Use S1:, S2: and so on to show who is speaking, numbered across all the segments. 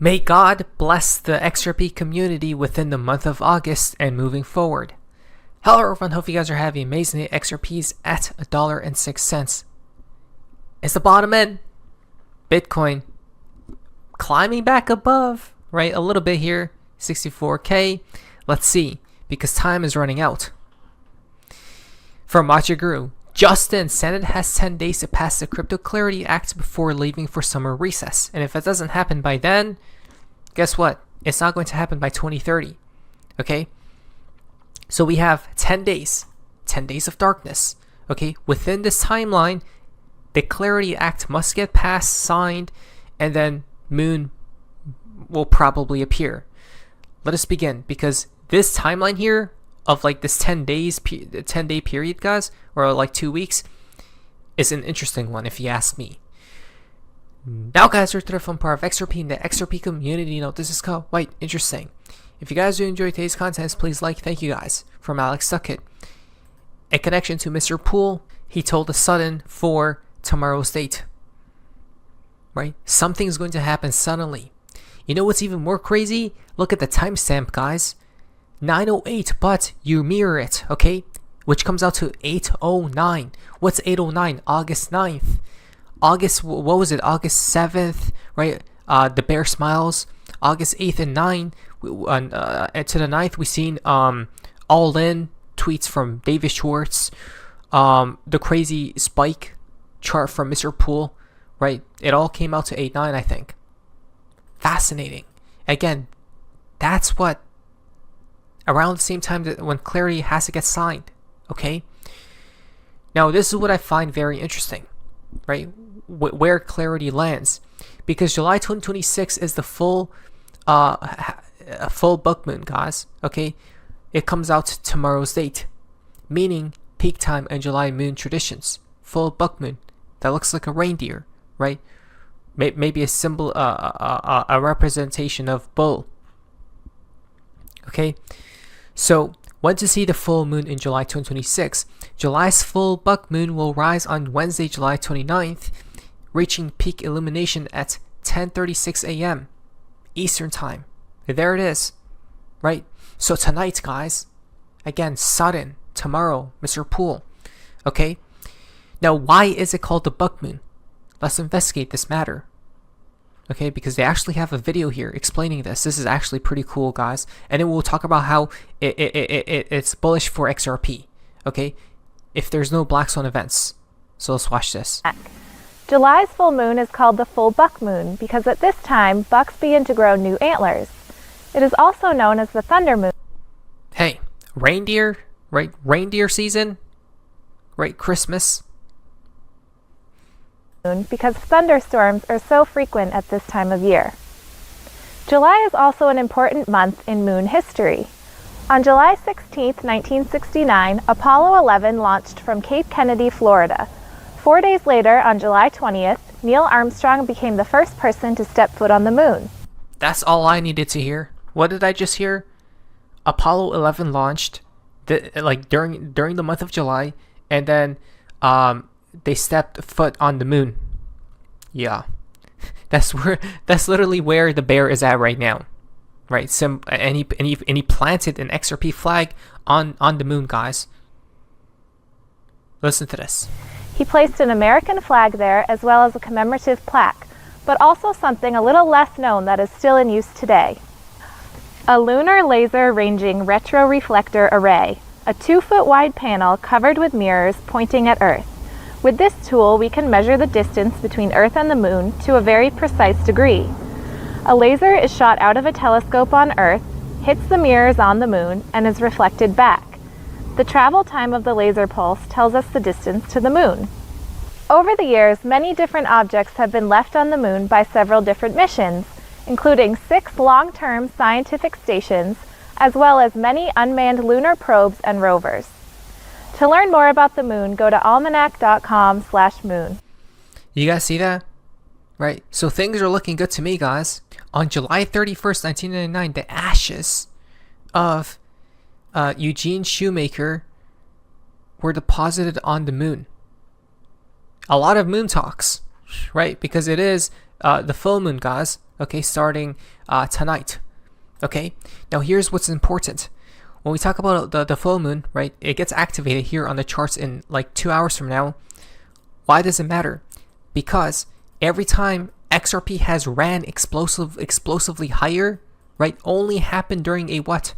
S1: May God bless the XRP community within the month of August and moving forward. Hello everyone, hope you guys are having an amazing day. XRP's at $1.06. It's the bottom end. Bitcoin climbing back above, right? A little bit here, 64K. Let's see, because time is running out. From Matcha Guru, Justin, Senate has 10 days to pass the Crypto Clarity Act before leaving for summer recess. And if it doesn't happen by then, guess what? It's not going to happen by 2030. Okay? So we have 10 days. 10 days of darkness. Okay? Within this timeline, the Clarity Act must get passed, signed, and then Moon will probably appear. Let us begin, because this timeline here of like this 10 day period, guys, or like 2 weeks, is an interesting one if you ask me. Now guys, we're to the fun part of XRP and the XRP community. Now this is quite interesting. If you guys do enjoy today's content, please like. Thank you guys. From Alex Duckett. A connection to Mr. Poole, he told the sudden for tomorrow's date. Right? Something's going to happen suddenly. You know what's even more crazy? Look at the timestamp, guys. 9:08, but you mirror it, okay? Which comes out to 8:09. What's 8:09? August 9th. What was it? August 7th, right? The bear smiles. August 8th and 9th. To the 9th, we seen all in tweets from David Schwartz. The crazy spike chart from Mr. Poole, right? It all came out to 8:09, I think. Fascinating. Again, that's what around the same time that when Clarity has to get signed, okay? Now, this is what I find very interesting, right? Where Clarity lands, because July 2026 is the full buck moon, guys. Okay, it comes out tomorrow's date, meaning peak time and July moon traditions. Full buck moon that looks like a reindeer, right? Maybe a symbol, a representation of bull. Okay. So, when to see the full moon in July 2026? July's full buck moon will rise on Wednesday, July 29th, reaching peak illumination at 10:36 a.m. Eastern Time. There it is, right? So tonight, guys, again, sudden, tomorrow, Mr. Poole. Okay? Now, why is it called the buck moon? Let's investigate this matter. Okay, because they actually have a video here explaining this. This is actually pretty cool, guys. And then we'll talk about how it's bullish for XRP. Okay, if there's no black swan events. So let's watch this.
S2: July's full moon is called the full buck moon because at this time, bucks begin to grow new antlers. It is also known as the thunder moon.
S1: Hey, reindeer, right? Reindeer season, right? Christmas.
S2: Because thunderstorms are so frequent at this time of year. July is also an important month in moon history. On July 16, 1969, Apollo 11 launched from Cape Kennedy, Florida. 4 days later, on July 20th, Neil Armstrong became the first person to step foot on the moon.
S1: That's all I needed to hear. What did I just hear? Apollo 11 launched during the month of July, and then they stepped foot on the moon. Yeah, that's literally where the bear is at right now, right? And he planted an XRP flag on the moon, guys. Listen to this.
S2: He placed an American flag there as well as a commemorative plaque, but also something a little less known that is still in use today. A lunar laser ranging retroreflector array, a 2-foot wide panel covered with mirrors pointing at Earth. With this tool, we can measure the distance between Earth and the Moon to a very precise degree. A laser is shot out of a telescope on Earth, hits the mirrors on the Moon, and is reflected back. The travel time of the laser pulse tells us the distance to the Moon. Over the years, many different objects have been left on the Moon by several different missions, including 6 long-term scientific stations, as well as many unmanned lunar probes and rovers. To learn more about the moon, go to almanac.com/moon.
S1: You guys see that? Right? So things are looking good to me, guys. On July 31st, 1999, the ashes of Eugene Shoemaker were deposited on the moon. A lot of moon talks, right? Because it is the full moon, guys. Okay, starting tonight. Okay, now here's what's important. When we talk about the full moon, right, it gets activated here on the charts in like 2 hours from now. Why does it matter? Because every time XRP has ran explosively higher, right, only happened during a what?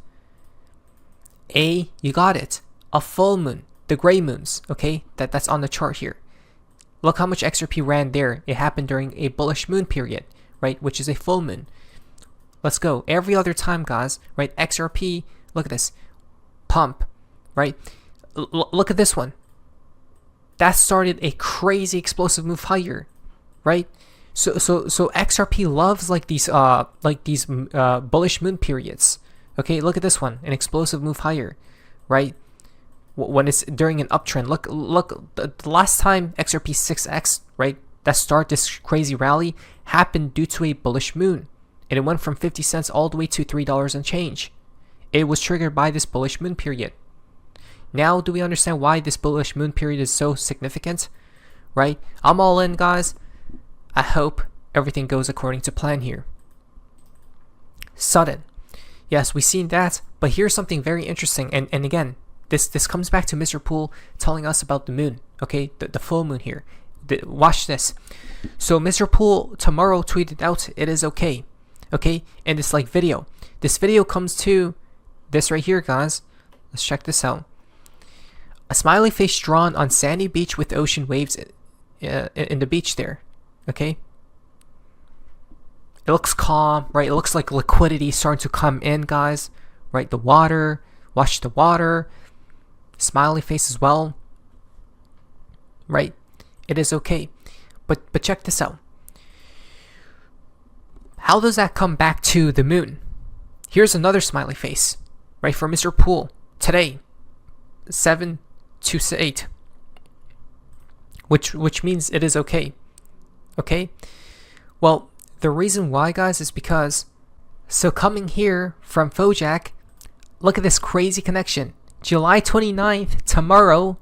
S1: You got it, a full moon, the gray moons, okay, that's on the chart here. Look how much XRP ran there. It happened during a bullish moon period, right, which is a full moon. Let's go. Every other time, guys, right, XRP, look at this, pump, right? Look at this one. That started a crazy explosive move higher, right? So XRP loves like these bullish moon periods. Okay, look at this one, an explosive move higher, right? When it's during an uptrend. Look, the last time XRP 6x, right, that started this crazy rally happened due to a bullish moon, and it went from 50 cents all the way to $3 and change. It was triggered by this bullish moon period. Now, do we understand why this bullish moon period is so significant? Right? I'm all in, guys. I hope everything goes according to plan here. Sudden. Yes, we've seen that, but here's something very interesting. And again, this comes back to Mr. Poole telling us about the moon. Okay, the full moon here. Watch this. So Mr. Poole tomorrow tweeted out, "It is okay." Okay, and this like video. This video comes to this right here, guys. Let's check this out. A smiley face drawn on sandy beach with ocean waves in the beach there. Okay. It looks calm, right? It looks like liquidity starting to come in, guys. Right? The water. Watch the water. Smiley face as well. Right? It is okay. But check this out. How does that come back to the moon? Here's another smiley face, right, for Mr. Poole today, 7 to 8, which means it is okay. Okay? Well, the reason why, guys, is because, so coming here from Fojak, look at this crazy connection. July 29th, tomorrow,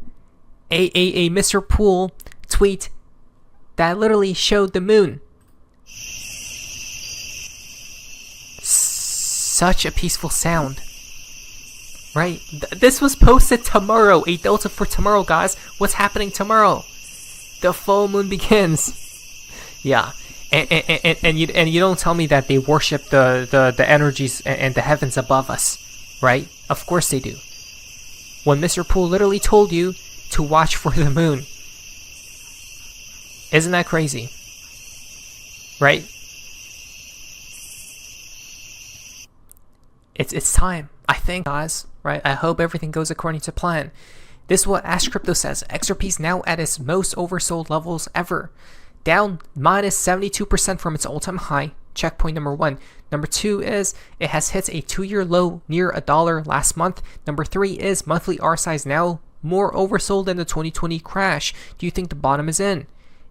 S1: a Mr. Poole tweet that literally showed the moon. Such a peaceful sound, right? This was posted tomorrow, a delta for tomorrow, guys. What's happening tomorrow? The full moon begins. Yeah, and you don't tell me that they worship the energies and the heavens above us, right? Of course they do. When Mr. Poole literally told you to watch for the moon, isn't that crazy? Right? It's time, I think, guys, right? I hope everything goes according to plan. This is what Ash Crypto says. XRP is now at its most oversold levels ever. Down minus 72% from its all-time high. Checkpoint number 1. Number 2 is it has hit a 2-year low near $1 last month. Number 3 is monthly RSI is now more oversold than the 2020 crash. Do you think the bottom is in?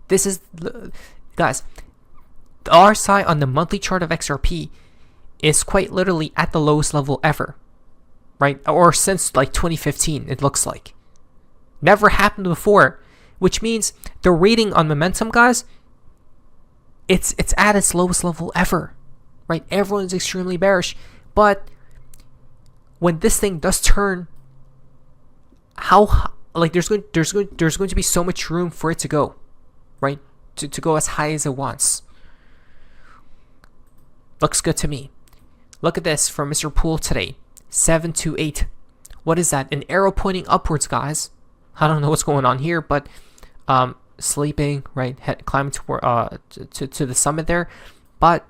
S1: This is, guys, the RSI on the monthly chart of XRP is quite literally at the lowest level ever, right? Or since like 2015, it looks like. Never happened before, which means the reading on momentum, guys, it's at its lowest level ever, right? Everyone's extremely bearish, but when this thing does turn, how, like, there's going to be so much room for it to go, right? To go as high as it wants. Looks good to me. Look at this from Mr. Poole today, 7 to 8. What is that? An arrow pointing upwards, guys. I don't know what's going on here, but sleeping, right? Climbing to the summit there. But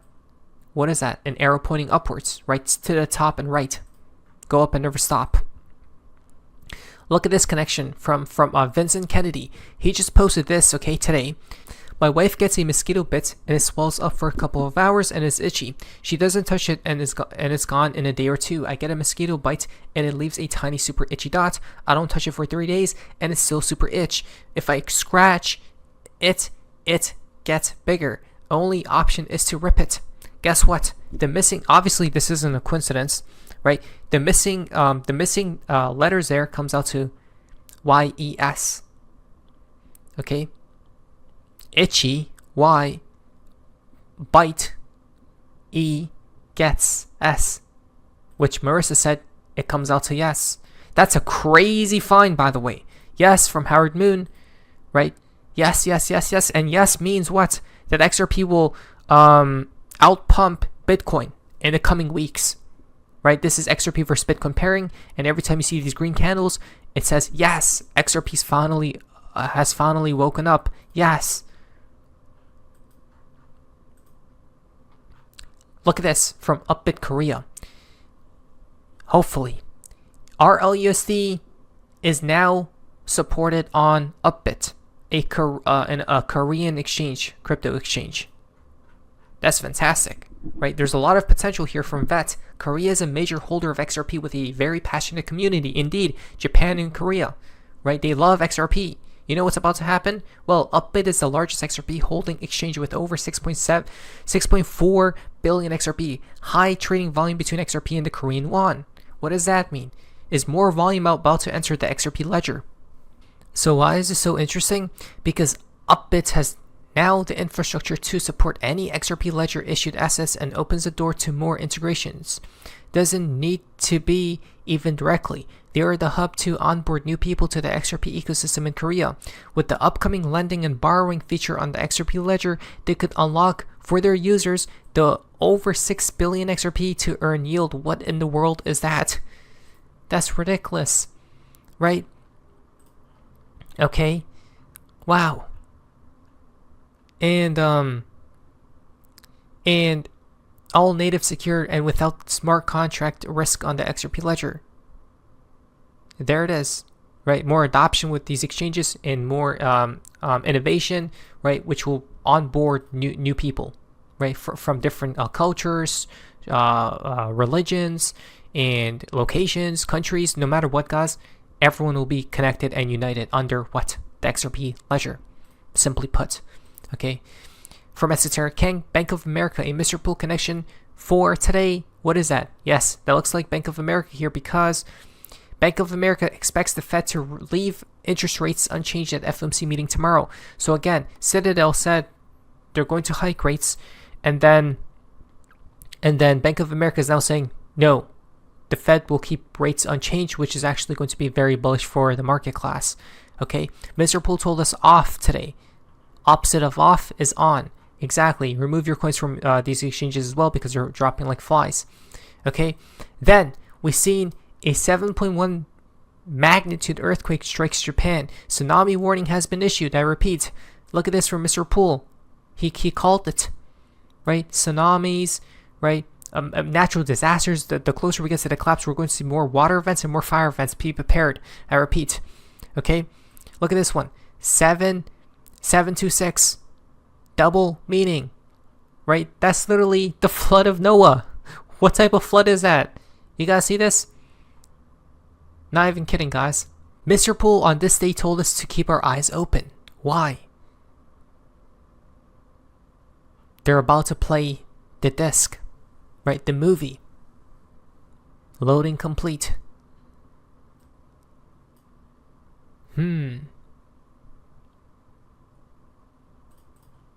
S1: what is that? An arrow pointing upwards, right to the top and right. Go up and never stop. Look at this connection from Vincent Kennedy. He just posted this, okay, today. My wife gets a mosquito bit and it swells up for a couple of hours and is itchy. She doesn't touch it and it's gone in a day or two. I get a mosquito bite and it leaves a tiny super itchy dot. I don't touch it for 3 days and it's still super itch. If I scratch it, it gets bigger. Only option is to rip it. Guess what? The missing, obviously this isn't a coincidence, right? The missing letters there comes out to YES. Okay? Itchy, Y, byte E gets S, which Marissa said it comes out to yes. That's a crazy find, by the way. Yes, from Howard Moon, right? Yes, and yes means what? That XRP will outpump Bitcoin in the coming weeks, right? This is XRP versus Bitcoin pairing, and every time you see these green candles, it says yes, XRP's finally has finally woken up. Yes. Look at this from Upbit Korea. Hopefully, RLUSD is now supported on Upbit, a Korean exchange, crypto exchange. That's fantastic, right? There's a lot of potential here from VET. Korea is a major holder of XRP with a very passionate community. Indeed, Japan and Korea, right? They love XRP. You know what's about to happen? Well, Upbit is the largest XRP holding exchange with over 6.4 billion XRP. High trading volume between XRP and the Korean won. What does that mean? Is more volume about to enter the XRP ledger? So why is this so interesting? Because Upbit has now the infrastructure to support any XRP ledger issued assets and opens the door to more integrations. Doesn't need to be even directly. They are the hub to onboard new people to the XRP ecosystem in Korea. With the upcoming lending and borrowing feature on the XRP ledger, they could unlock for their users the over 6 billion XRP to earn yield. What in the world is that? That's ridiculous, right? Okay. Wow. And all native secure and without smart contract risk on the XRP ledger. There it is, right? More adoption with these exchanges and more innovation, right? Which will onboard new people, right? From different cultures, religions, and locations, countries. No matter what, guys, everyone will be connected and united under what? The XRP ledger. Simply put, okay. From Esoteric King, Bank of America, a Mr. Pool connection for today. What is that? Yes, that looks like Bank of America here because Bank of America expects the Fed to leave interest rates unchanged at FOMC meeting tomorrow. So again, Citadel said they're going to hike rates, and then Bank of America is now saying no, the Fed will keep rates unchanged, which is actually going to be very bullish for the market class. Okay, Mr. Pool told us off today. Opposite of off is on. Exactly. Remove your coins from these exchanges as well because they're dropping like flies. Okay. Then we've seen a 7.1 magnitude earthquake strikes Japan. Tsunami warning has been issued. I repeat. Look at this from Mr. Poole. He called it. Right. Tsunamis. Right. Natural disasters. The closer we get to the collapse, we're going to see more water events and more fire events. Be prepared. I repeat. Okay. Look at this one. 726. Double meaning, right? That's literally the flood of Noah. What type of flood is that? You guys see this? Not even kidding, guys. Mr. Poole on this day told us to keep our eyes open. Why? They're about to play the disc, right? The movie. Loading complete.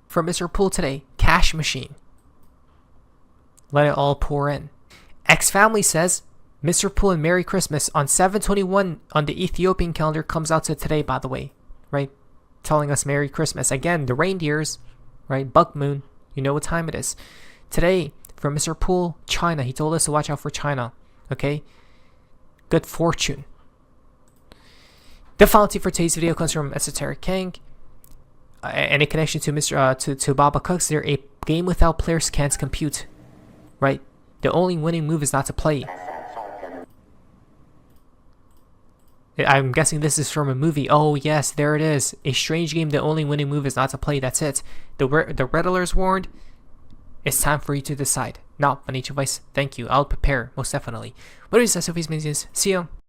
S1: From Mr. Poole today, cash machine. Let it all pour in. X Family says, Mr. Poole and Merry Christmas on 7/21 on the Ethiopian calendar comes out to today, by the way, right? Telling us Merry Christmas. Again, the reindeers, right? Bug moon, you know what time it is. Today, from Mr. Poole, China. He told us to watch out for China, okay? Good fortune. The fountain for today's video comes from Esoteric King. Any connection to to Baba Cooks? They're a game without players can't compute, right? The only winning move is not to play. I'm guessing this is from a movie. Oh yes, there it is. A strange game. The only winning move is not to play. That's it. The Riddlers warned. It's time for you to decide. Now, on each advice, thank you. I'll prepare most definitely. What is that? Sophie's Minions. See you.